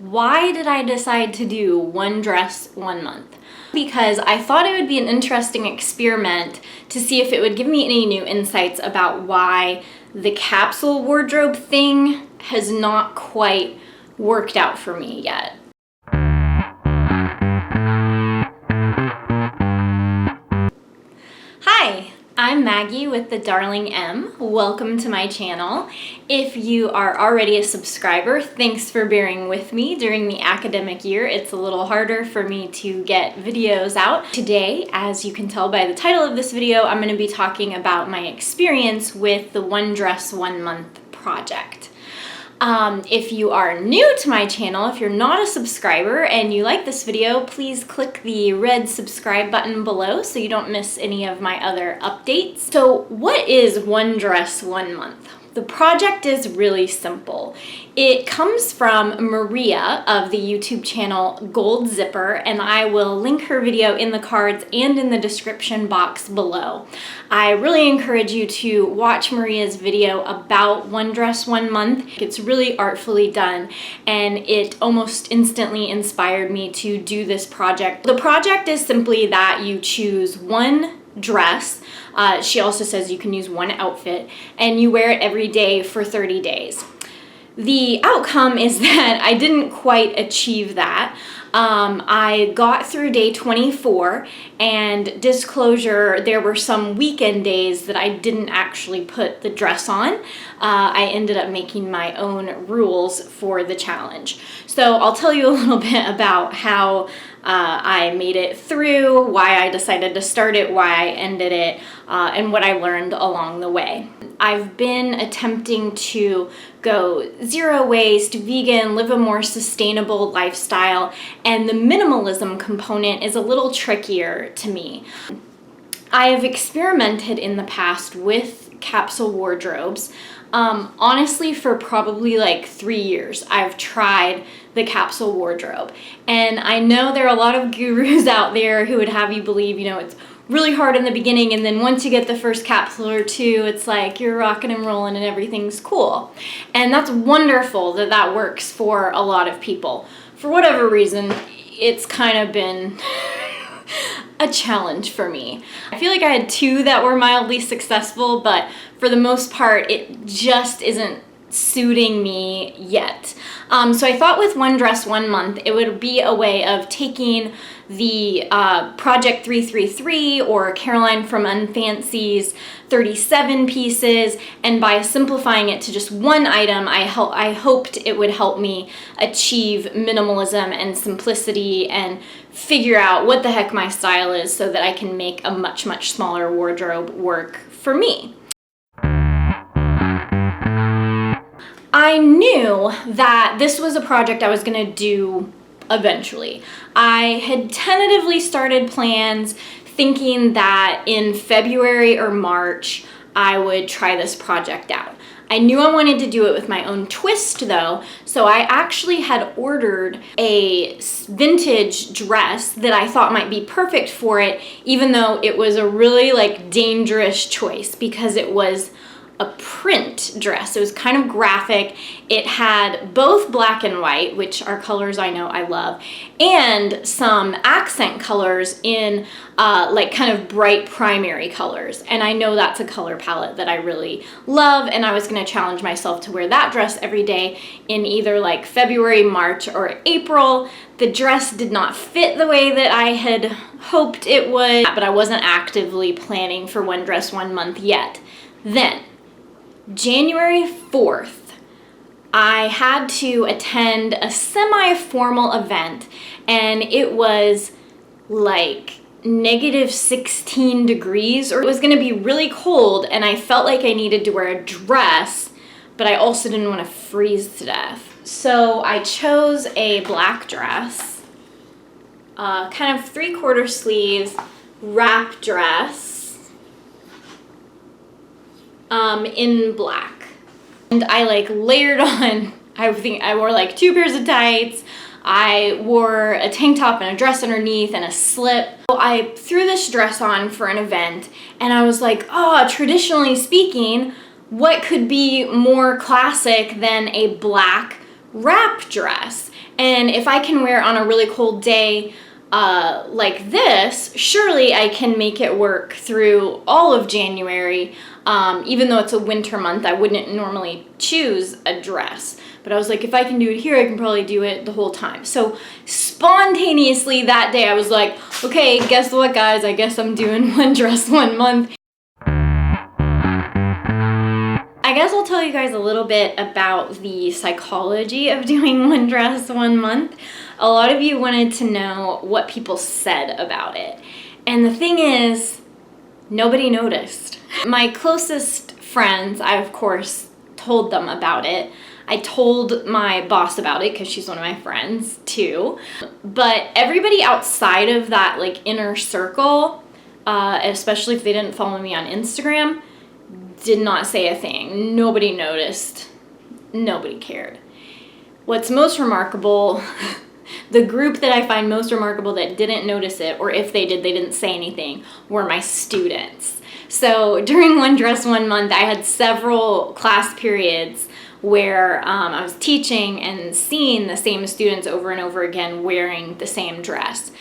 Why did I decide to do one dress, 1 month? Because I thought it would be an interesting experiment to see if it would give me any new insights about why the capsule wardrobe thing has not quite worked out for me yet. Hi, I'm Maggie with the Darling M. Welcome to my channel. If you are already a subscriber, thanks for bearing with me during the academic year. It's a little harder for me to get videos out. Today, as you can tell by the title of this video, I'm going to be talking about my experience with the One Dress, 1 Month project. If you are new to my channel, if you're not a subscriber and you like this video, please click the red subscribe button below so you don't miss any of my other updates. So what is One Dress, 1 Month? The project is really simple. It comes from Maria of the YouTube channel Gold Zipper, and I will link her video in the cards and in the description box below. I really encourage you to watch Maria's video about One Dress, 1 Month. It's really artfully done, and it almost instantly inspired me to do this project. The project is simply that you choose one dress. She also says you can use one outfit and you wear it every day for 30 days. The outcome is that I didn't quite achieve that. I got through day 24, and disclosure, there were some weekend days that I didn't actually put the dress on. I ended up making my own rules for the challenge. So I'll tell you a little bit about how I made it through, why I decided to start it, why I ended it, and what I learned along the way. I've been attempting to go zero waste, vegan, live a more sustainable lifestyle, and the minimalism component is a little trickier to me. I have experimented in the past with capsule wardrobes. Honestly, for probably like 3 years, I've tried the capsule wardrobe. And I know there are a lot of gurus out there who would have you believe, it's really hard in the beginning, and then once you get the first capsule or two, it's like you're rocking and rolling and everything's cool. And that's wonderful that that works for a lot of people. For whatever reason, it's kind of been a challenge for me. I feel like I had 2 that were mildly successful, but for the most part, it just isn't suiting me yet. So I thought with One Dress, 1 Month, it would be a way of taking the Project 333 or Caroline from Unfancy's 37 pieces, and by simplifying it to just one item, I hoped it would help me achieve minimalism and simplicity and figure out what the heck my style is so that I can make a much, much smaller wardrobe work for me. I knew that this was a project I was going to do eventually. I had tentatively started plans thinking that in February or March I would try this project out. I knew I wanted to do it with my own twist though, so I actually had ordered a vintage dress that I thought might be perfect for it, even though it was a really dangerous choice because it was a print dress. It was kind of graphic. It had both black and white, which are colors I know I love, and some accent colors in kind of bright primary colors. And I know that's a color palette that I really love, and I was going to challenge myself to wear that dress every day in either February, March, or April. The dress did not fit the way that I had hoped it would, but I wasn't actively planning for One Dress, 1 Month yet. Then January 4th, I had to attend a semi-formal event, and it was negative 16 degrees, or it was going to be really cold, and I felt like I needed to wear a dress, but I also didn't want to freeze to death. So I chose a black dress, kind of 3/4 sleeves, wrap dress, in black. And I layered on, I think I wore 2 pairs of tights. I wore a tank top and a dress underneath and a slip. So I threw this dress on for an event, and I was like, oh, traditionally speaking, what could be more classic than a black wrap dress. And if I can wear it on a really cold day like this, surely I can make it work through all of January. Even though it's a winter month, I wouldn't normally choose a dress. But I was like, if I can do it here, I can probably do it the whole time. So spontaneously that day, I was like, okay, guess what, guys? I guess I'm doing one dress 1 month. I guess I'll tell you guys a little bit about the psychology of doing one dress 1 month. A lot of you wanted to know what people said about it. And the thing is, nobody noticed. My closest friends, I of course told them about it. I told my boss about it because she's one of my friends too. But everybody outside of that like inner circle, especially if they didn't follow me on Instagram, did not say a thing. Nobody noticed. Nobody cared. What's most remarkable, the group that I find most remarkable that didn't notice it, or if they did, they didn't say anything, were my students. So during One Dress 1 Month, I had several class periods where I was teaching and seeing the same students over and over again wearing the same dress.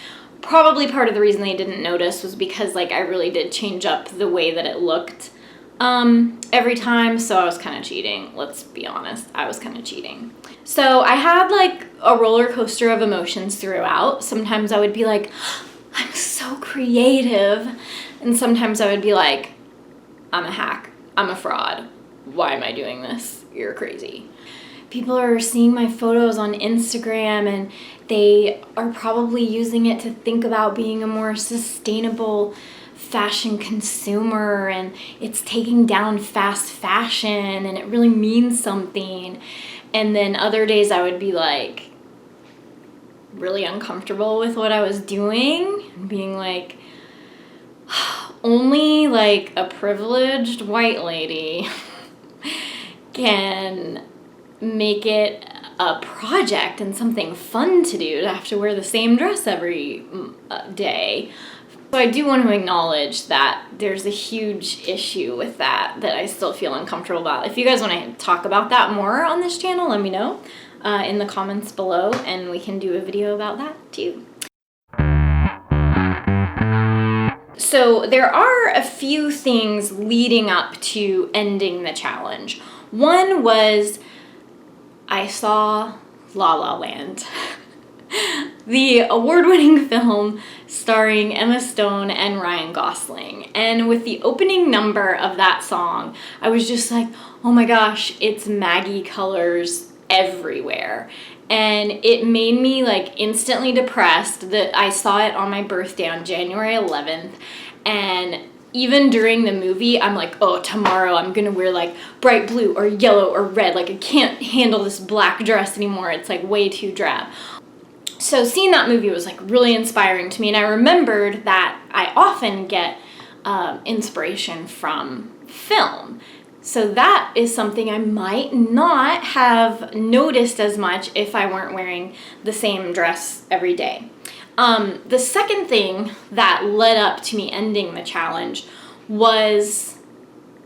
Probably part of the reason they didn't notice was because like I really did change up the way that it looked every time, so I was kind of cheating. Let's be honest, I was kind of cheating. So I had like a roller coaster of emotions throughout. Sometimes I would be like, I'm so creative, and sometimes I would be like, I'm a hack, I'm a fraud, why am I doing this? You're crazy. People are seeing my photos on Instagram and they are probably using it to think about being a more sustainable fashion consumer, and it's taking down fast fashion and it really means something. And then other days I would be like really uncomfortable with what I was doing and being like, only like a privileged white lady can make it a project and something fun to do to have to wear the same dress every day. So I do want to acknowledge that there's a huge issue with that I still feel uncomfortable about. If you guys want to talk about that more on this channel, let me know in the comments below, and we can do a video about that too. So there are a few things leading up to ending the challenge. One was I saw La La Land, the award-winning film starring Emma Stone and Ryan Gosling. And with the opening number of that song, I was just like, oh my gosh, it's Maggie colors everywhere. And it made me like instantly depressed that I saw it on my birthday on January 11th. And even during the movie, I'm like, oh, tomorrow I'm gonna wear like bright blue or yellow or red. Like I can't handle this black dress anymore. It's like way too drab. So seeing that movie was like really inspiring to me. And I remembered that I often get inspiration from film. So that is something I might not have noticed as much if I weren't wearing the same dress every day. The second thing that led up to me ending the challenge was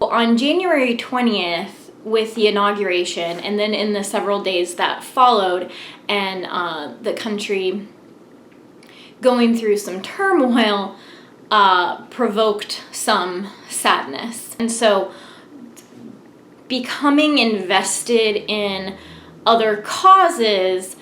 on January 20th with the inauguration, and then in the several days that followed, and the country going through some turmoil provoked some sadness. And so becoming invested in other causes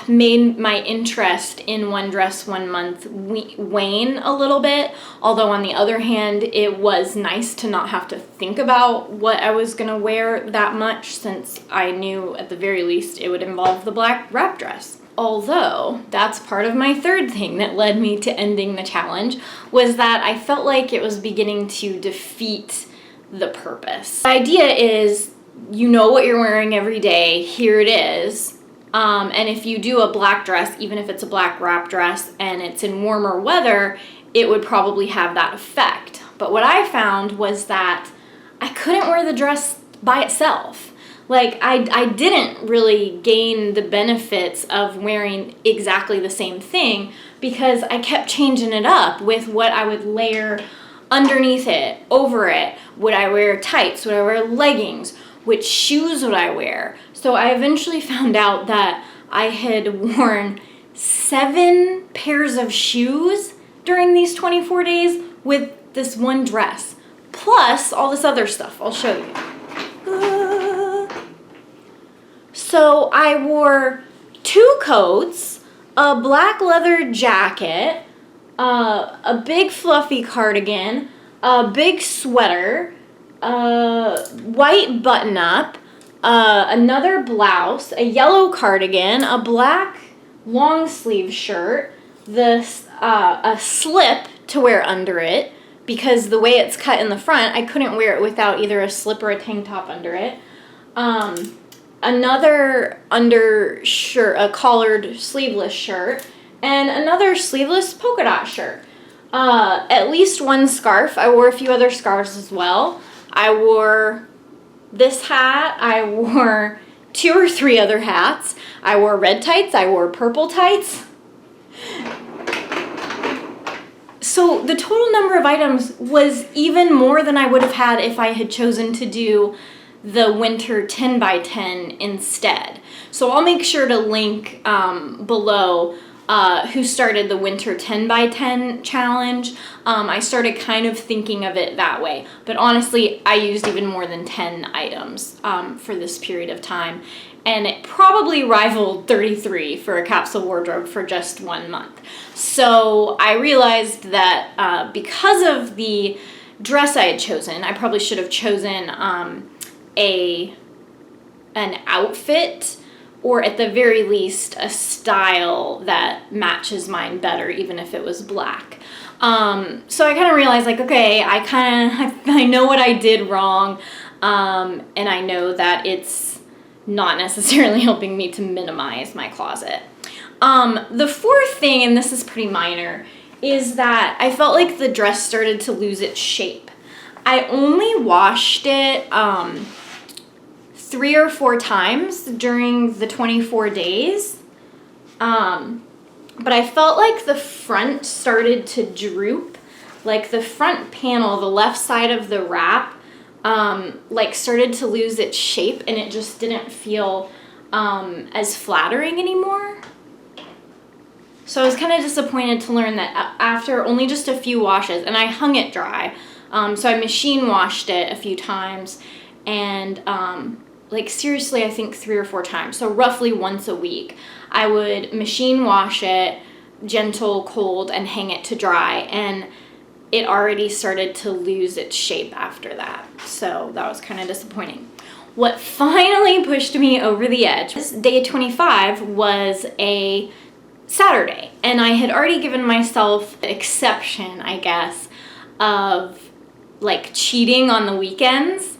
made my interest in One Dress 1 Month wane a little bit. Although on the other hand, it was nice to not have to think about what I was gonna wear that much, since I knew at the very least it would involve the black wrap dress. Although that's part of my third thing that led me to ending the challenge, was that I felt like it was beginning to defeat the purpose. The idea is, you know what you're wearing every day, here it is. And if you do a black dress, even if it's a black wrap dress and it's in warmer weather, it would probably have that effect. But what I found was that I couldn't wear the dress by itself. Like, I didn't really gain the benefits of wearing exactly the same thing, because I kept changing it up with what I would layer underneath it, over it. Would I wear tights? Would I wear leggings? Which shoes would I wear? So So I eventually found out that I had worn 7 pairs of shoes during these 24 days with this one dress, plus all this other stuff. I'll show you. So I wore 2 coats, a black leather jacket, a big fluffy cardigan, a big sweater, a white button-up, another blouse, a yellow cardigan, a black long sleeve shirt, a slip to wear under it, because the way it's cut in the front, I couldn't wear it without either a slip or a tank top under it. Another undershirt, a collared sleeveless shirt, and another sleeveless polka dot shirt. At least one scarf. I wore a few other scarves as well. I wore this hat. I wore 2 or 3 other hats. I wore red tights. I wore purple tights. So the total number of items was even more than I would have had if I had chosen to do the winter 10 by 10 instead. So I'll make sure to link below who started the winter 10 by 10 challenge. I started kind of thinking of it that way, but honestly I used even more than 10 items for this period of time, and it probably rivaled 33 for a capsule wardrobe for just 1 month. So I realized that because of the dress I had chosen, I probably should have chosen an outfit, or at the very least a style that matches mine better, even if it was black. So I kind of realized, like, okay, I know what I did wrong, and I know that it's not necessarily helping me to minimize my closet. The fourth thing, and this is pretty minor, is that I felt like the dress started to lose its shape. I only washed it 3 or 4 times during the 24 days, but I felt like the front started to droop, like the front panel, the left side of the wrap, like started to lose its shape, and it just didn't feel as flattering anymore. So I was kind of disappointed to learn that after only just a few washes, and I hung it dry, so I machine washed it a few times, and like seriously, I think 3 or 4 times, so roughly once a week, I would machine wash it, gentle, cold, and hang it to dry, and it already started to lose its shape after that, so that was kind of disappointing. What finally pushed me over the edge, day 25 was a Saturday, and I had already given myself the exception, I guess, of like cheating on the weekends,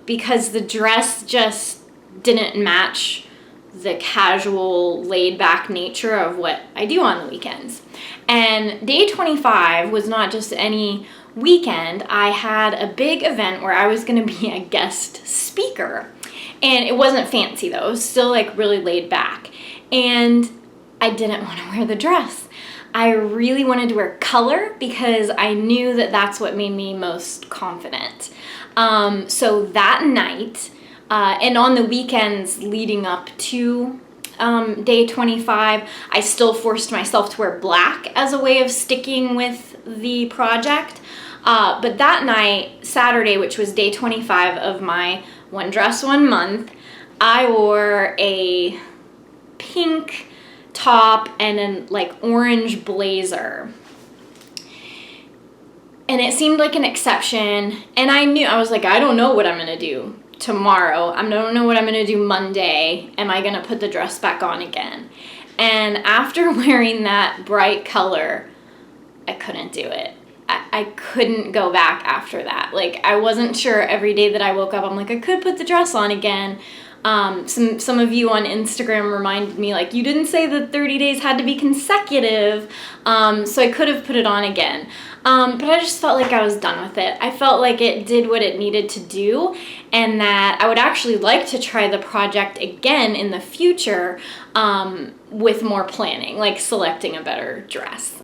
because the dress just didn't match the casual, laid-back nature of what I do on the weekends. And day 25 was not just any weekend. I had a big event where I was going to be a guest speaker, and it wasn't fancy though. It was still like really laid back, and I didn't want to wear the dress. I really wanted to wear color because I knew that that's what made me most confident. So that night, and on the weekends leading up to day 25, I still forced myself to wear black as a way of sticking with the project. But that night, Saturday, which was day 25 of my one dress, 1 month, I wore a pink top and a like orange blazer. And it seemed like an exception, and I was like, I don't know what I'm gonna do tomorrow. I don't know what I'm gonna do Monday. Am I gonna put the dress back on again? And after wearing that bright color, I couldn't do it. I couldn't go back after that. Like, I wasn't sure every day that I woke up, I'm like, I could put the dress on again. Some of you on Instagram reminded me, like, you didn't say that 30 days had to be consecutive, so I could have put it on again. But I just felt like I was done with it. I felt like it did what it needed to do, and that I would actually like to try the project again in the future, with more planning, like selecting a better dress.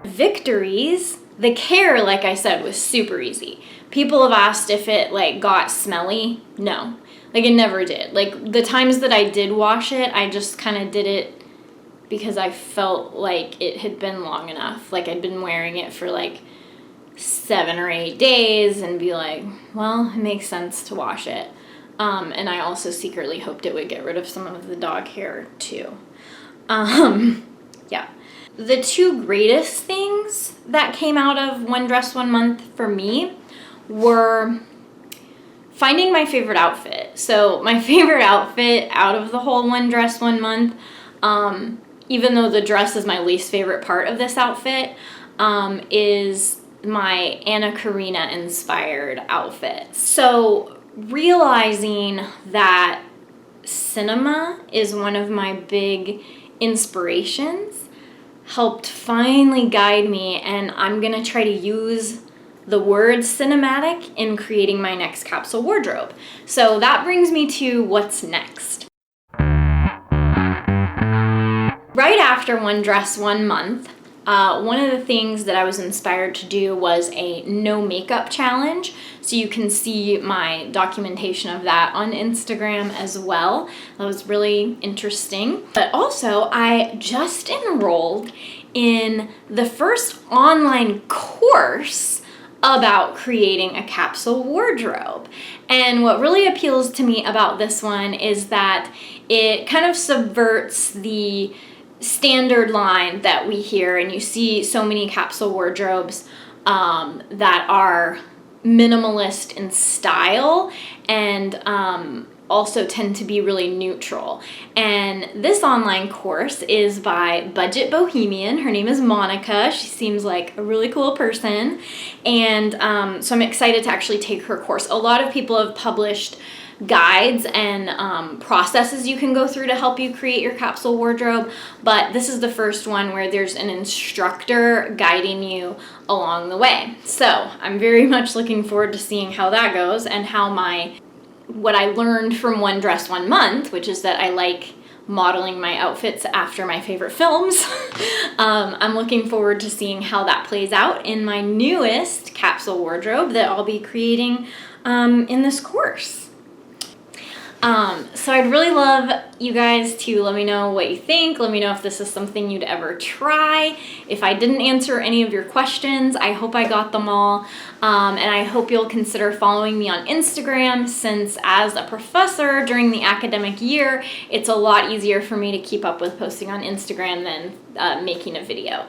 Victories, the care, like I said, was super easy People have asked if it like got smelly. No, like it never did. Like the times that I did wash it, I just kind of did it because I felt like it had been long enough. Like I'd been wearing it for like 7 or 8 days and be like, well, it makes sense to wash it. And I also secretly hoped it would get rid of some of the dog hair too. Yeah. The two greatest things that came out of One Dress One Month for me were finding my favorite outfit. So my favorite outfit out of the whole One Dress One Month, even though the dress is my least favorite part of this outfit, is my Anna Karina inspired outfit. So realizing that cinema is one of my big inspirations helped finally guide me, and I'm gonna try to use the word cinematic in creating my next capsule wardrobe. So that brings me to what's next. Right after One Dress One Month, one of the things that I was inspired to do was a no makeup challenge. So you can see my documentation of that on Instagram as well. That was really interesting. But also, I just enrolled in the first online course about creating a capsule wardrobe. And what really appeals to me about this one is that it kind of subverts the standard line that we hear, and you see so many capsule wardrobes that are minimalist in style and also tend to be really neutral. And this online course is by Budget Bohemian. Her name is Monica. She seems like a really cool person. And so I'm excited to actually take her course. A lot of people have published guides and processes you can go through to help you create your capsule wardrobe, but this is the first one where there's an instructor guiding you along the way. So I'm very much looking forward to seeing how that goes and how what I learned from One Dress One Month, which is that I like modeling my outfits after my favorite films. I'm looking forward to seeing how that plays out in my newest capsule wardrobe that I'll be creating in this course. So I'd really love you guys to let me know what you think. Let me know if this is something you'd ever try. If I didn't answer any of your questions, I hope I got them all. And I hope you'll consider following me on Instagram, since as a professor during the academic year, it's a lot easier for me to keep up with posting on Instagram than making a video.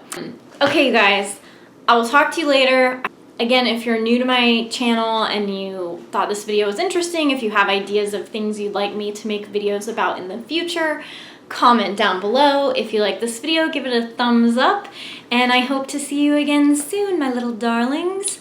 Okay, you guys, I will talk to you later. Again, if you're new to my channel and you thought this video was interesting, if you have ideas of things you'd like me to make videos about in the future, comment down below. If you like this video, give it a thumbs up, and I hope to see you again soon, my little darlings.